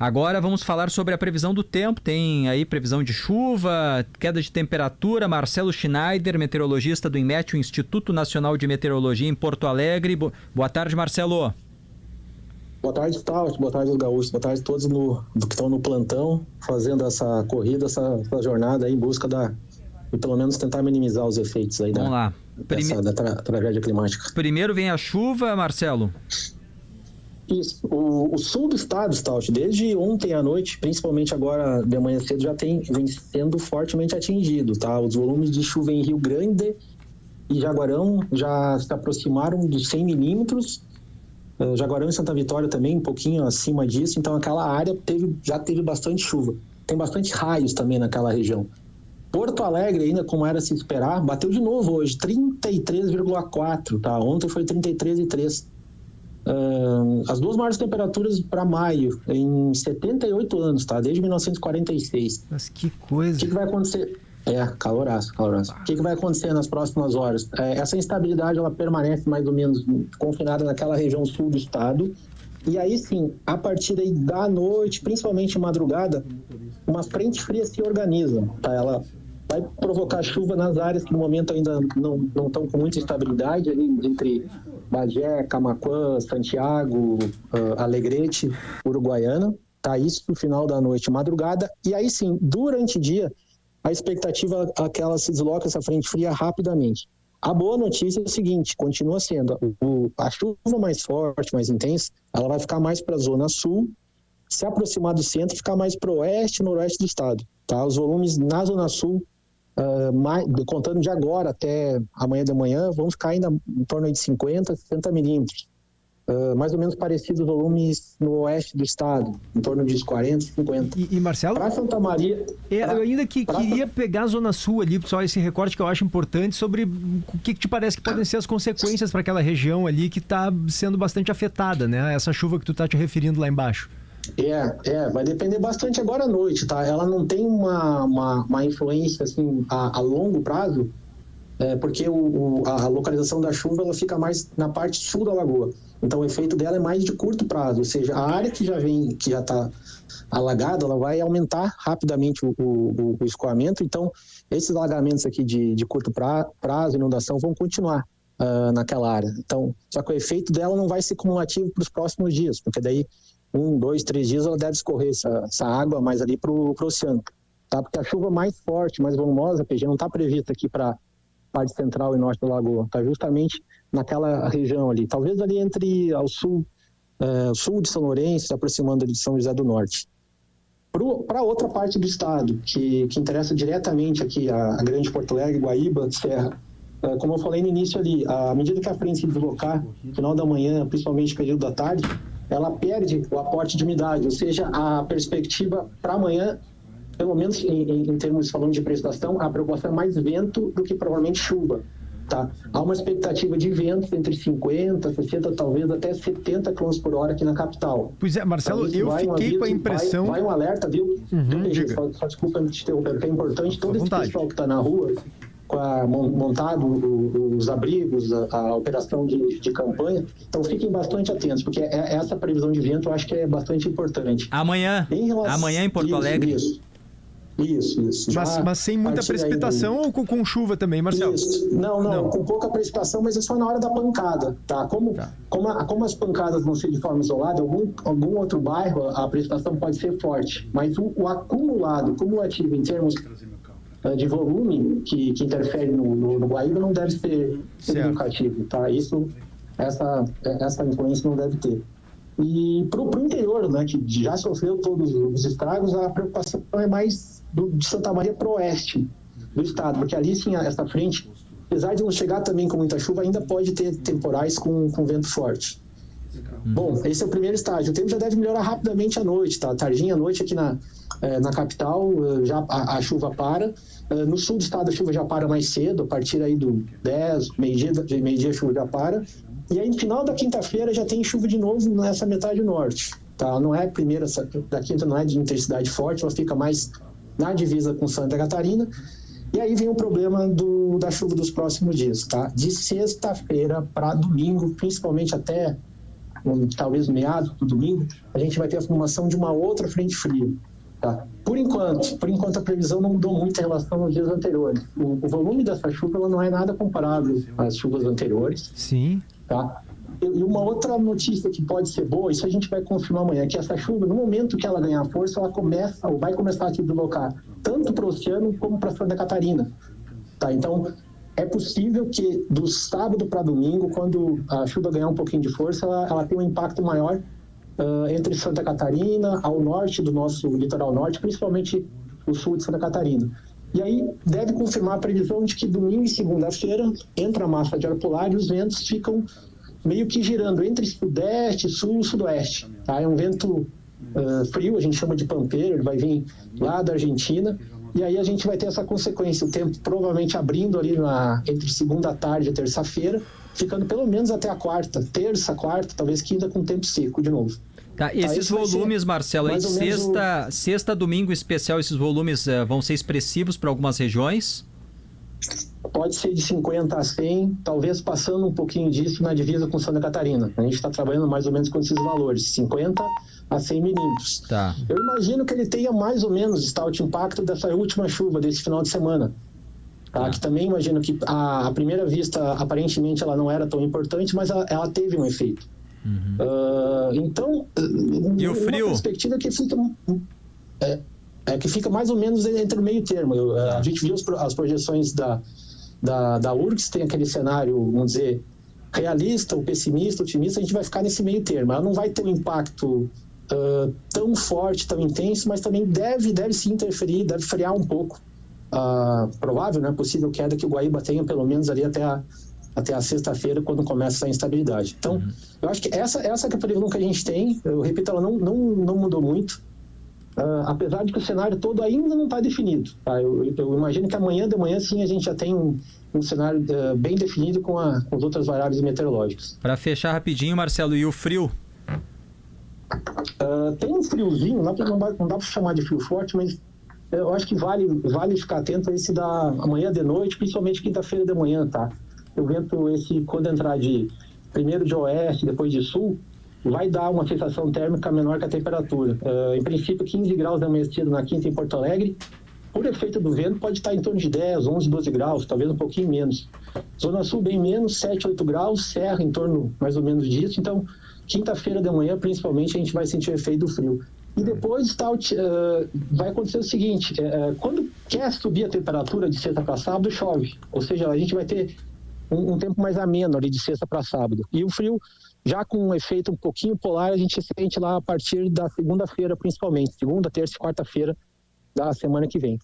Agora vamos falar sobre a previsão do tempo. Tem aí previsão de chuva, queda de temperatura. Marcelo Schneider, meteorologista do INMET, o Instituto Nacional de Meteorologia em Porto Alegre. Boa tarde, Marcelo. Boa tarde, Stout. Boa tarde, gaúchos. Boa tarde a todos que estão no plantão, fazendo essa corrida, essa jornada aí em busca e pelo menos tentar minimizar os efeitos aí da tragédia climática. Primeiro vem a chuva, Marcelo. Isso. O sul do estado, Stout, desde ontem à noite, principalmente agora de manhã cedo, vem sendo fortemente atingido, tá? Os volumes de chuva em Rio Grande e Jaguarão já se aproximaram dos 100 milímetros. Jaguarão e Santa Vitória também, um pouquinho acima disso. Então, aquela área já teve bastante chuva. Tem bastante raios também naquela região. Porto Alegre, ainda como era se esperar, bateu de novo hoje, 33,4, tá? Ontem foi 33,3. As duas maiores temperaturas para maio em 78 anos, tá? Desde 1946. Mas que coisa! O que vai acontecer? Caloraço. O que vai acontecer nas próximas horas? Essa instabilidade, ela permanece mais ou menos confinada naquela região sul do estado. E aí sim, a partir aí da noite, principalmente madrugada, uma frente fria se organiza, tá? Ela vai provocar chuva nas áreas que no momento ainda não estão com muita estabilidade, ali entre Bagé, Camaquã, Santiago, Alegrete, Uruguaiana, tá? Isso no final da noite, madrugada. E aí sim, durante o dia, a expectativa é que ela se desloque essa frente fria rapidamente. A boa notícia é o seguinte, continua sendo a chuva mais forte, mais intensa, ela vai ficar mais para a zona sul, se aproximar do centro, ficar mais para o oeste e noroeste do estado, tá? Os volumes na zona sul, contando de agora até amanhã de manhã, vão ficar ainda em torno de 50, 60 milímetros. Mais ou menos parecidos volumes no oeste do estado, em torno de 40, 50. E Marcelo? Para Santa Maria... eu ainda queria pegar a Zona Sul ali, só esse recorte que eu acho importante sobre o que te parece que podem ser as consequências para aquela região ali que está sendo bastante afetada, né? Essa chuva que tu está te referindo lá embaixo. Vai depender bastante agora à noite, tá? Ela não tem uma influência assim a longo prazo, porque a localização da chuva ela fica mais na parte sul da lagoa. Então o efeito dela é mais de curto prazo, ou seja, a área que já está alagada, ela vai aumentar rapidamente o escoamento. Então esses alagamentos aqui de curto prazo, inundação, vão continuar naquela área. Então, só que o efeito dela não vai ser cumulativo para os próximos dias, porque daí 1, 2, 3 dias ela deve escorrer essa água mais ali para o oceano, tá? Porque a chuva mais forte, mais volumosa, PG, não está prevista aqui para parte central e norte da lagoa, está justamente naquela região ali, talvez ali entre ao sul de São Lourenço, se aproximando de São José do Norte. Para outra parte do estado, que interessa diretamente aqui, a Grande Porto Alegre, Guaíba, Serra, como eu falei no início ali, à medida que a frente se deslocar, no final da manhã, principalmente no período da tarde, ela perde o aporte de umidade, ou seja, a perspectiva para amanhã, pelo menos em termos falando de precipitação, a preocupação é mais vento do que provavelmente chuva, tá? Há uma expectativa de ventos entre 50, 60, talvez até 70 km por hora aqui na capital. Pois é, Marcelo, então, eu fiquei com a impressão... Vai um alerta, viu? Só desculpa me interromper, porque é importante, todo esse pessoal que está na rua, montado os abrigos, a operação de campanha, então fiquem bastante atentos, porque essa previsão de vento eu acho que é bastante importante. Amanhã em Porto Alegre. Isso. Mas sem muita precipitação ou com chuva também, Marcelo? Isso. Não, com pouca precipitação, mas é só na hora da pancada, tá? Como as pancadas vão ser de forma isolada, algum outro bairro a precipitação pode ser forte, mas o cumulativo em termos de volume que interfere no Guaíba não deve ser significativo, tá? Essa influência não deve ter. E para o interior, né, que já sofreu todos os estragos, a preocupação é mais de Santa Maria para o oeste do estado, porque ali sim essa frente, apesar de não chegar também com muita chuva, ainda pode ter temporais com vento forte. Bom, esse é o primeiro estágio. O tempo já deve melhorar rapidamente à noite, tá? Tardinha à noite aqui na capital, já a chuva para. No sul do estado a chuva já para mais cedo, a partir aí do 10, meio-dia a chuva já para. E aí no final da quinta-feira já tem chuva de novo nessa metade norte, tá? Não é a primeira, da quinta não é de intensidade forte, ela fica mais na divisa com Santa Catarina. E aí vem o problema da chuva dos próximos dias, tá? De sexta-feira para domingo, principalmente até talvez meados do domingo, a gente vai ter a formação de uma outra frente fria. Tá? Por enquanto a previsão não mudou muito em relação aos dias anteriores. O volume dessa chuva ela não é nada comparável às chuvas anteriores. Sim. Tá? E uma outra notícia que pode ser boa, isso a gente vai confirmar amanhã, que essa chuva, no momento que ela ganhar força, ela vai começar a se deslocar tanto para o oceano como para Santa Catarina. Tá? Então, é possível que do sábado para domingo, quando a chuva ganhar um pouquinho de força, ela tenha um impacto maior entre Santa Catarina, ao norte do nosso litoral norte, principalmente o sul de Santa Catarina. E aí deve confirmar a previsão de que domingo e segunda-feira entra a massa de ar polar e os ventos ficam meio que girando entre sudeste, sul e sudoeste. Tá? É um vento frio, a gente chama de pampeiro, ele vai vir lá da Argentina. E aí a gente vai ter essa consequência, o tempo provavelmente abrindo ali entre segunda tarde e terça-feira, ficando pelo menos até a terça, quarta, talvez quinta com tempo seco de novo. Tá, esses volumes, Marcelo, aí sexta, domingo especial, esses volumes vão ser expressivos para algumas regiões? Pode ser de 50 a 100, talvez passando um pouquinho disso na divisa com Santa Catarina. A gente está trabalhando mais ou menos com esses valores, 50 a 100 milímetros. Tá. Eu imagino que ele tenha mais ou menos o impacto dessa última chuva, desse final de semana. Tá? Que também imagino que, à primeira vista, aparentemente ela não era tão importante, mas ela teve um efeito. Então, e o frio? Uma perspectiva que fica mais ou menos entre o meio termo. A gente viu as projeções da URGS, tem aquele cenário, vamos dizer, realista, ou pessimista, otimista, a gente vai ficar nesse meio termo. Ela não vai ter um impacto tão forte, tão intenso, mas também deve se interferir, deve frear um pouco a provável, né, possível queda que o Guaíba tenha, pelo menos ali até a sexta-feira, quando começa essa instabilidade. Então, eu acho que essa é a previsão que a gente tem. Eu repito, ela não mudou muito. Apesar de que o cenário todo ainda não está definido. Tá? Eu imagino que amanhã de manhã, sim, a gente já tem um cenário bem definido com as outras variáveis meteorológicas. Para fechar rapidinho, Marcelo, e o frio? Tem um friozinho, não dá para chamar de frio forte, mas eu acho que vale ficar atento a esse da amanhã de noite, principalmente quinta-feira de manhã, tá? O vento, quando entrar primeiro de oeste, depois de sul, vai dar uma sensação térmica menor que a temperatura. Em princípio, 15 graus de amanhecido na quinta em Porto Alegre. Por efeito do vento, pode estar em torno de 10, 11, 12 graus, talvez um pouquinho menos. Zona Sul, bem menos, 7, 8 graus. Serra, em torno mais ou menos disso. Então, quinta-feira de manhã, principalmente, a gente vai sentir o efeito do frio. E depois vai acontecer o seguinte, quando quer subir a temperatura de sexta para sábado, chove. Ou seja, a gente vai ter um tempo mais ameno ali de sexta para sábado. E o frio, já com um efeito um pouquinho polar, a gente sente lá a partir da segunda-feira, principalmente. Segunda, terça e quarta-feira da semana que vem.